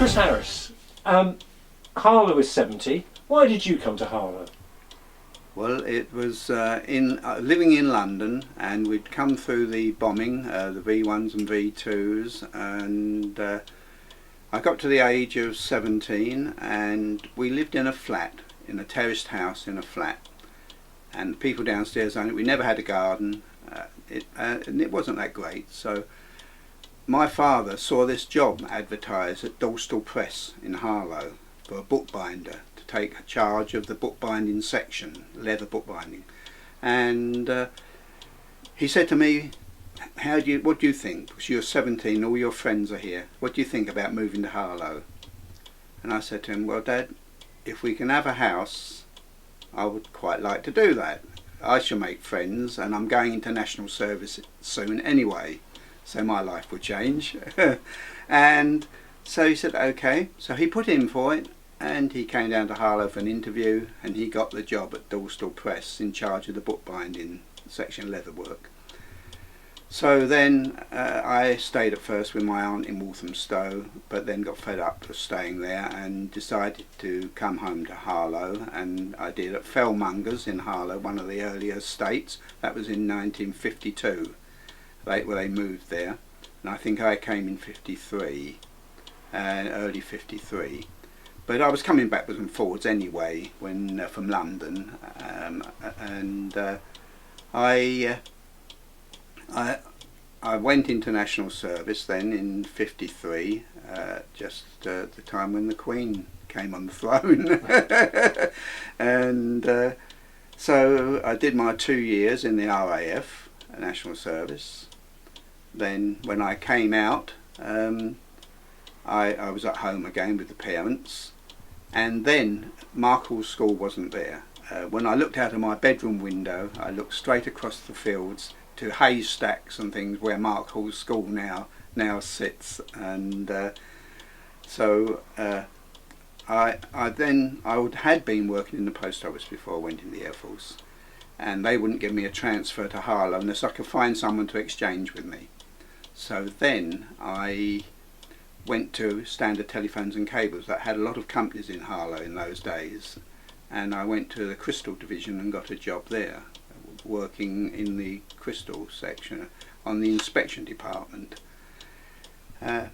Chris Harris, Harlow is 70. Why did you come to Harlow? Well, it was living in London, and we'd come through the bombing, the V1s and V2s, and I got to the age of 17, and we lived in a flat, in a terraced house in a flat, and the people downstairs owned it. We never had a garden, and it wasn't that great. So my father saw this job advertised at Dorstall Press in Harlow for a bookbinder, to take charge of the bookbinding section, leather bookbinding. And he said to me, what do you think? Because you're 17, all your friends are here. What do you think about moving to Harlow? And I said to him, well, Dad, if we can have a house, I would quite like to do that. I shall make friends, and I'm going into national service soon anyway, so my life will change. And so he said, okay. So he put in for it, and he came down to Harlow for an interview, and he got the job at Dorstall Press in charge of the bookbinding section, leather work. So then I stayed at first with my aunt in Walthamstow, but then got fed up of staying there and decided to come home to Harlow, and I did at Fellmongers in Harlow, one of the earlier estates. That was in 1952, where they moved there, and I think I came in 53, early 53. But I was coming backwards and forwards anyway when from London, and I went into national service then in 53, just the time when the Queen came on the throne. And so I did my 2 years in the RAF, national service. Then when I came out, I was at home again with the parents, and then Markhall School wasn't there. When I looked out of my bedroom window, I looked straight across the fields to haystacks and things where Markhall School now sits, and so I had been working in the post office before I went in the Air Force, and they wouldn't give me a transfer to Harlow unless I could find someone to exchange with me. So then I went to Standard Telephones and Cables, that had a lot of companies in Harlow in those days, and I went to the Crystal division and got a job there, working in the Crystal section on the inspection department. And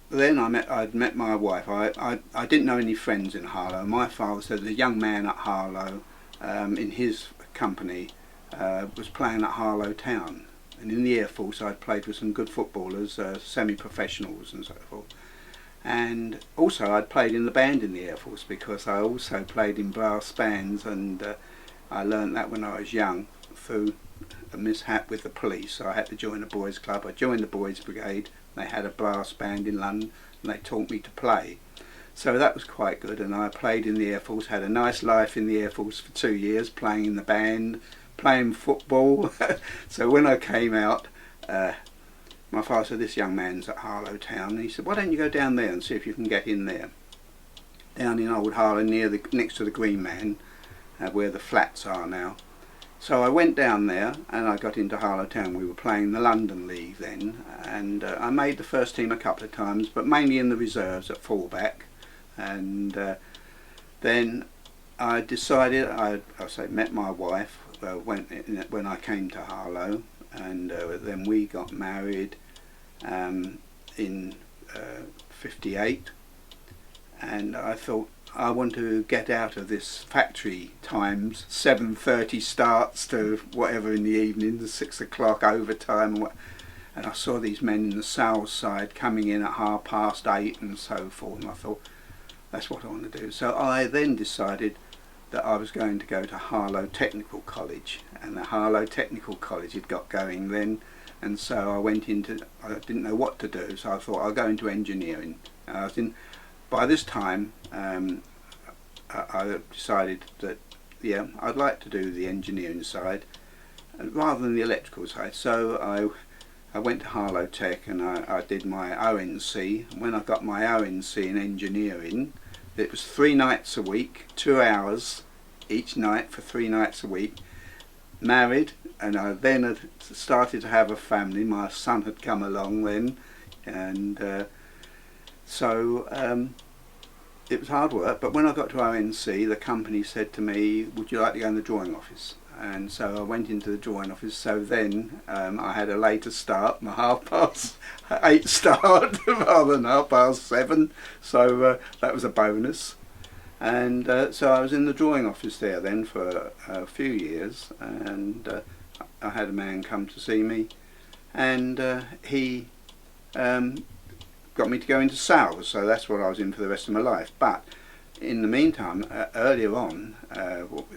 then I'd met my wife. I didn't know any friends in Harlow. My father said the young man at Harlow in his company was playing at Harlow Town, and in the Air Force I'd played with some good footballers, semi-professionals and so forth. And also I'd played in the band in the Air Force, because I also played in brass bands, and I learnt that when I was young through a mishap with the police. So I had to join a boys' club. I joined the Boys' Brigade. They had a brass band in London, and they taught me to play. So that was quite good, and I played in the Air Force, had a nice life in the Air Force for 2 years, playing in the band, playing football. So when I came out, my father said, this young man's at Harlow Town, and he said, why don't you go down there and see if you can get in there? Down in Old Harlow, next to the Green Man, where the flats are now. So I went down there and I got into Harlow Town. We were playing the London League then, and I made the first team a couple of times, but mainly in the reserves at fullback. And then I decided, I met my wife when I came to Harlow, and then we got married in 58, and I thought, I want to get out of this factory times, 7:30 starts to whatever in the evening, 6 o'clock overtime, and I saw these men in the sales side coming in at 8:30 and so forth, and I thought, that's what I want to do. So I then decided that I was going to go to Harlow Technical College, and the Harlow Technical College had got going then, and so I went into, I didn't know what to do, so I thought I'll go into engineering. I was in, by this time I decided that I'd like to do the engineering side rather than the electrical side. So I went to Harlow Tech, and I did my ONC. When I got my ONC in engineering, it was 3 nights a week, 2 hours each night for 3 nights a week, married, and I then had started to have a family. My son had come along then, and So it was hard work, but when I got to ONC, the company said to me, would you like to go in the drawing office? And so I went into the drawing office. So then I had a later start, my 8:30 start rather than 7:30. So that was a bonus. And so I was in the drawing office there then for a few years, and I had a man come to see me, and he got me to go into sales, so that's what I was in for the rest of my life. But in the meantime, earlier on,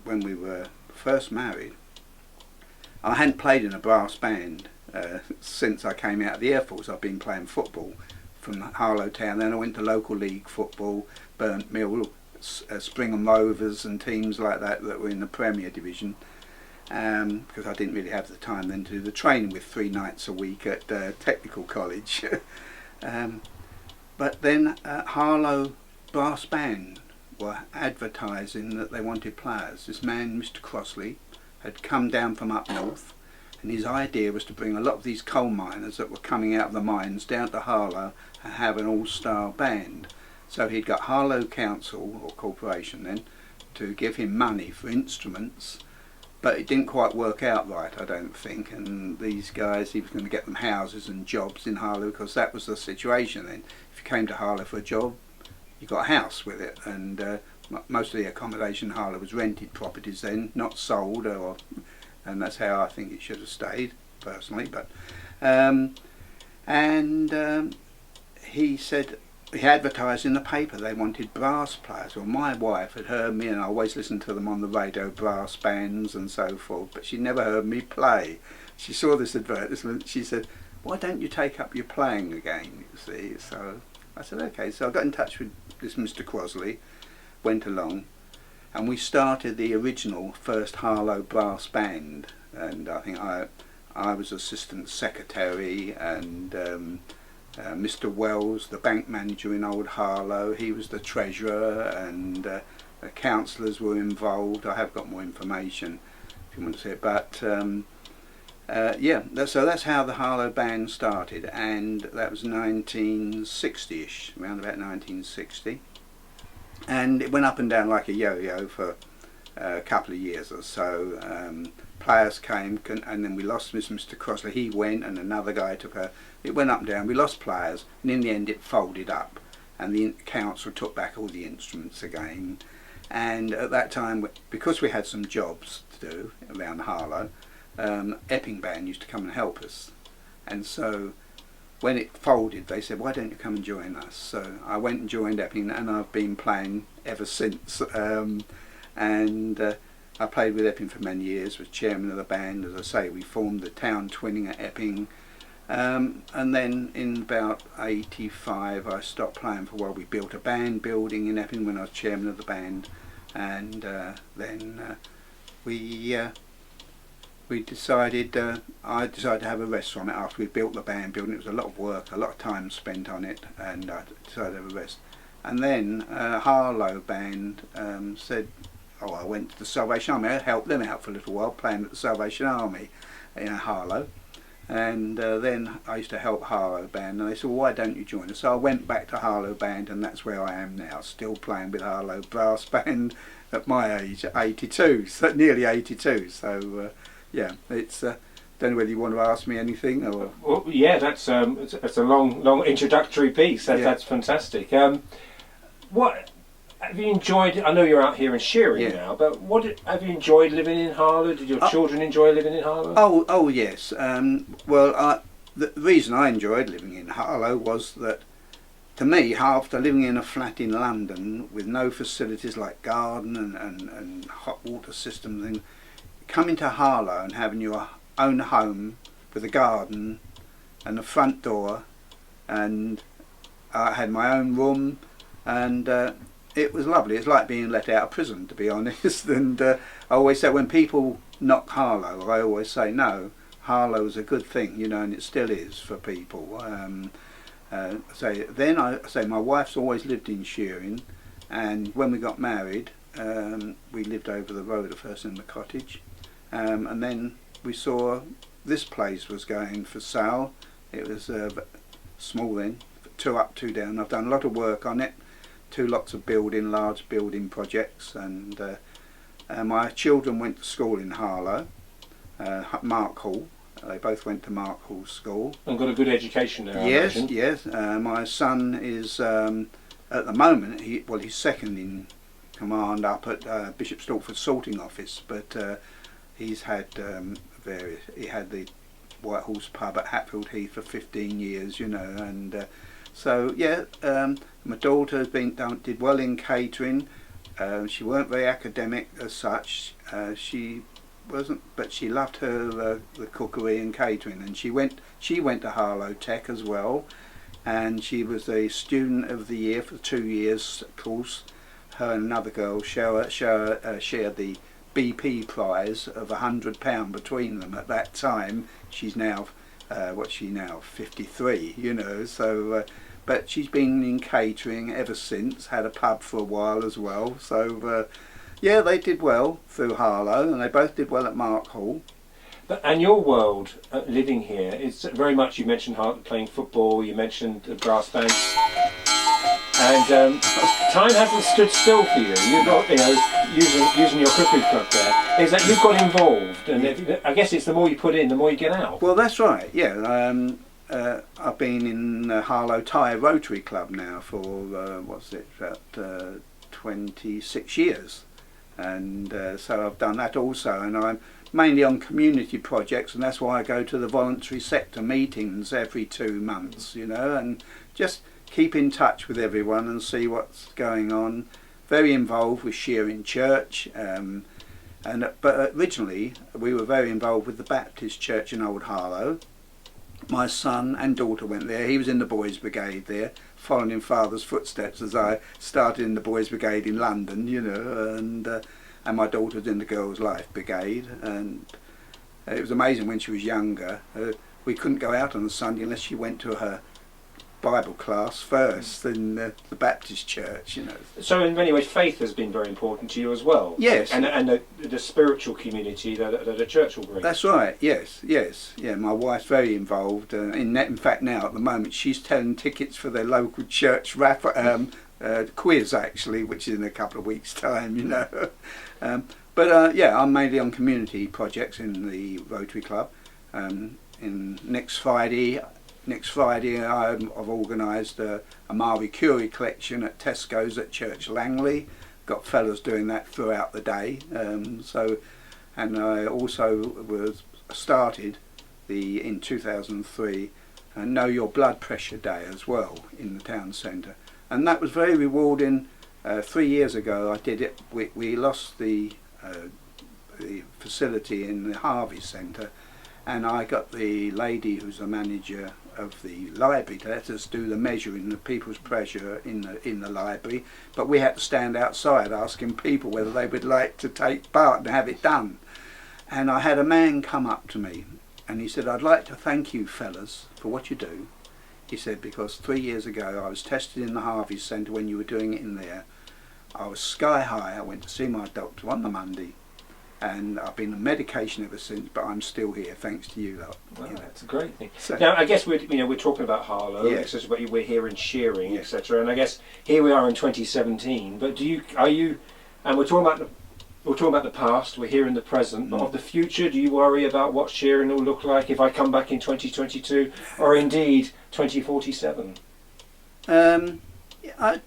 when we were first married, I hadn't played in a brass band since I came out of the Air Force. I've been playing football from Harlow Town, then I went to local league football, Burnt Mill, Springham Rovers and teams like that that were in the Premier Division, because I didn't really have the time then to do the training with 3 nights a week at technical college. But then Harlow Brass Band were advertising that they wanted players. This man, Mr. Crossley, had come down from up north, and his idea was to bring a lot of these coal miners that were coming out of the mines down to Harlow and have an all-star band. So he'd got Harlow Council, or Corporation then, to give him money for instruments, but it didn't quite work out right, I don't think, and these guys, he was going to get them houses and jobs in Harlow, because that was the situation then. If you came to Harlow for a job, you got a house with it, and most of the accommodation in Harlow was rented properties then, not sold, and that's how I think it should have stayed, personally. But he said, he advertised in the paper they wanted brass players. Well, my wife had heard me, and I always listened to them on the radio, brass bands and so forth, but she never heard me play. She saw this advertisement, she said, why don't you take up your playing again, you see? So I said, okay. So I got in touch with this Mr. Crossley, went along, and we started the original first Harlow Brass Band, and I think I was assistant secretary, and Mr. Wells, the bank manager in Old Harlow, he was the treasurer, and the councillors were involved. I have got more information if you want to see it, but yeah, so that's how the Harlow Band started, and that was 1960ish, around about 1960, and it went up and down like a yo-yo for a couple of years or so. Players came, and then we lost Mr. Crossley. He went, and another guy took her. It went up and down. We lost players, and in the end it folded up, and the council took back all the instruments again. And at that time, because we had some jobs to do around Harlow, Epping Band used to come and help us, and so when it folded they said, why don't you come and join us? So I went and joined Epping, and I've been playing ever since, and I played with Epping for many years, was chairman of the band. As I say, we formed the town twinning at Epping, and then in about 85 I stopped playing for a while. We built a band building in Epping when I was chairman of the band, and then we decided, I decided to have a rest from it after we built the band building. It was a lot of work, a lot of time spent on it, and I decided to have a rest. And then Harlow Band said, oh, I went to the Salvation Army. I helped them out for a little while, playing at the Salvation Army in Harlow. And then I used to help Harlow Band, and they said, well, why don't you join us? So I went back to Harlow Band, and that's where I am now, still playing with Harlow Brass Band at my age, at 82, so nearly 82. So yeah, it's don't know whether you want to ask me anything, or well, yeah, that's a long introductory piece. That's fantastic. What have you enjoyed? I know you're out here in Shearing now, but have you enjoyed living in Harlow? Did your children enjoy living in Harlow? Oh yes. Well, the reason I enjoyed living in Harlow was that, to me, after living in a flat in London with no facilities like garden and hot water systems, and coming to Harlow and having your own home with a garden and a front door, and I had my own room, and it was lovely. It's like being let out of prison, to be honest. And I always say, when people knock Harlow, I always say, no, Harlow is a good thing, you know, and it still is for people. I say my wife's always lived in Shearing, and when we got married, we lived over the road at first in the cottage, and then we saw this place was going for sale. It was small then, two up, two down. I've done a lot of work on it, lots of large building projects, and my children went to school in Harlow, Mark Hall. They both went to Mark Hall School. And got a good education there, yes, I imagine. Yes. My son is, at the moment, he's second in command up at Bishop Stortford Sorting Office, but he's had he had the White Horse Pub at Hatfield Heath for 15 years, and so yeah, my daughter did well in catering. She weren't very academic as such. She wasn't, but she loved her the cookery and catering, and she went to Harlow Tech as well, and she was a student of the year for 2 years. Of course, her and another girl shared the BP prize of £100 between them at that time. She's now 53, so but she's been in catering ever since, had a pub for a while as well, so yeah, they did well through Harlow, and they both did well at Mark Hall. And your world, living here, is very much, you mentioned playing football, you mentioned the brass bands, and time hasn't stood still for you. You've got, using your cookery club there, is that you've got involved, and I guess it's the more you put in, the more you get out. Well, that's right, yeah. I've been in the Harlow Tyre Rotary Club now for, about 26 years. And so I've done that also, and I'm mainly on community projects, and that's why I go to the voluntary sector meetings every 2 months, and just keep in touch with everyone and see what's going on. Very involved with Shearing Church, but originally we were very involved with the Baptist Church in Old Harlow. My son and daughter went there. He was in the Boys Brigade there, following in Father's footsteps as I started in the Boys Brigade in London, and my daughter was in the Girls' Life Brigade. And it was amazing when she was younger. We couldn't go out on a Sunday unless she went to her Bible class first in the Baptist Church, So in many ways, faith has been very important to you as well. Yes. And the spiritual community that a church will bring. That's right, yes. Yeah, my wife's very involved. In fact, now at the moment, she's selling tickets for their local church quiz, actually, which is in a couple of weeks' time, But yeah, I'm mainly on community projects in the Rotary Club. Next Friday I've organised a Marie Curie collection at Tesco's at Church Langley. Got fellows doing that throughout the day. And I also started in 2003 Know Your Blood Pressure Day as well in the town centre, and that was very rewarding. 3 years ago I did it. We lost the facility in the Harvey Centre, and I got the lady who's the manager of the library to let us do the measuring of people's pressure in the library, but we had to stand outside asking people whether they would like to take part and have it done. And I had a man come up to me and he said, "I'd like to thank you fellas for what you do." He said, "Because 3 years ago I was tested in the Harvey Centre when you were doing it in there. I was sky high. I went to see my doctor on the Monday, and I've been on medication ever since, but I'm still here thanks to you lot." Wow, that's a great thing. So, now, I guess we're talking about Harlow, yes. We're here in Shearing, Yes. etc. And I guess here we are in 2017. But and we're talking about the past. We're here in the present. But of the future, do you worry about what Shearing will look like if I come back in 2022, or indeed 2047? I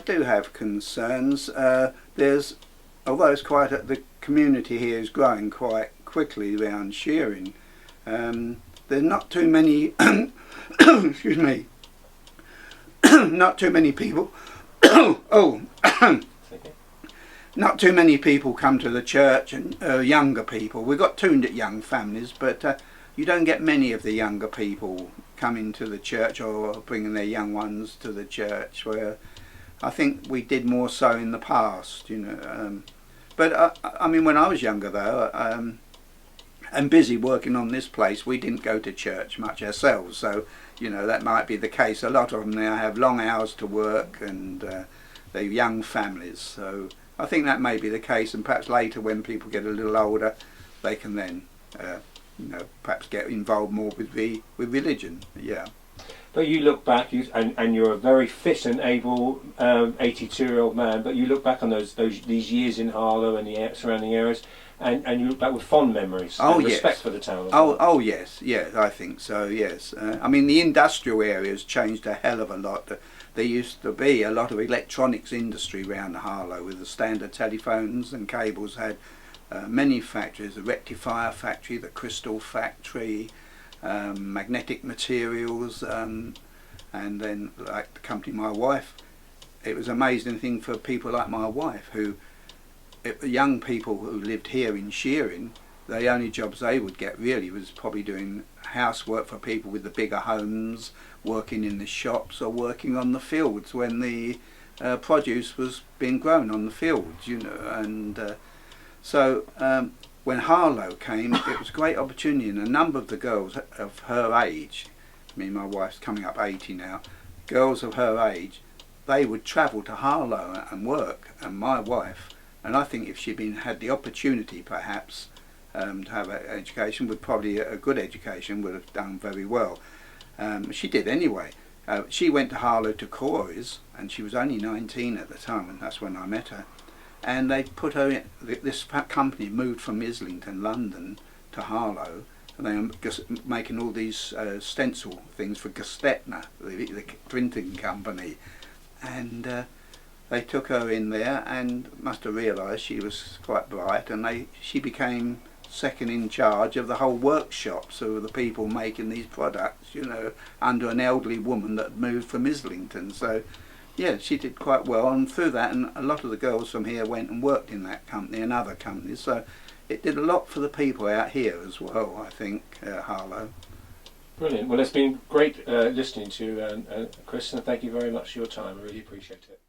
do have concerns. Although it's the community here is growing quite quickly around Shearing. There's not too many, excuse me, not too many people. Not too many people come to the church, and younger people. We've got two young families, but you don't get many of the younger people coming to the church or bringing their young ones to the church, where I think we did more so in the past, But I mean, when I was younger though, and busy working on this place, we didn't go to church much ourselves, so that might be the case. A lot of them now have long hours to work, and they're young families, so I think that may be the case. And perhaps later, when people get a little older, they can then perhaps get involved more with religion. Yeah. But you look back, and you're a very fit and able 82-year-old man. But you look back on these years in Harlow and the surrounding areas, and you look back with fond memories and respect for the town. As well. Oh yes, I think so. Yes, I mean the industrial areas changed a hell of a lot. There used to be a lot of electronics industry around Harlow with the standard telephones and cables. Had many factories: the rectifier factory, the crystal factory, magnetic materials, and then like the company my wife. It was an amazing thing for people like my wife who. Young people who lived here in Shearing, the only jobs they would get really was probably doing housework for people with the bigger homes, working in the shops or working on the fields when the produce was being grown on the fields, you know. And so when Harlow came, it was a great opportunity, and a number of the girls of her age, I mean my wife's coming up 80 now, girls of her age, they would travel to Harlow and work, and my wife, and I think if she'd had the opportunity perhaps to have an education, would probably a good education, would have done very well. She did anyway. She went to Harlow to Corey's, and she was only 19 at the time, and that's when I met her. And they put her in, this company moved from Islington, London to Harlow, and they were just making all these stencil things for Gestetner, the printing company. And they took her in there and must have realised she was quite bright, and she became second in charge of the whole workshop, so the people making these products, you know, under an elderly woman that moved from Islington. So yeah, she did quite well, and through that, and a lot of the girls from here went and worked in that company and other companies, so it did a lot for the people out here as well, I think, Harlow. Brilliant. Well, it's been great listening to you, Chris, and thank you very much for your time. I really appreciate it.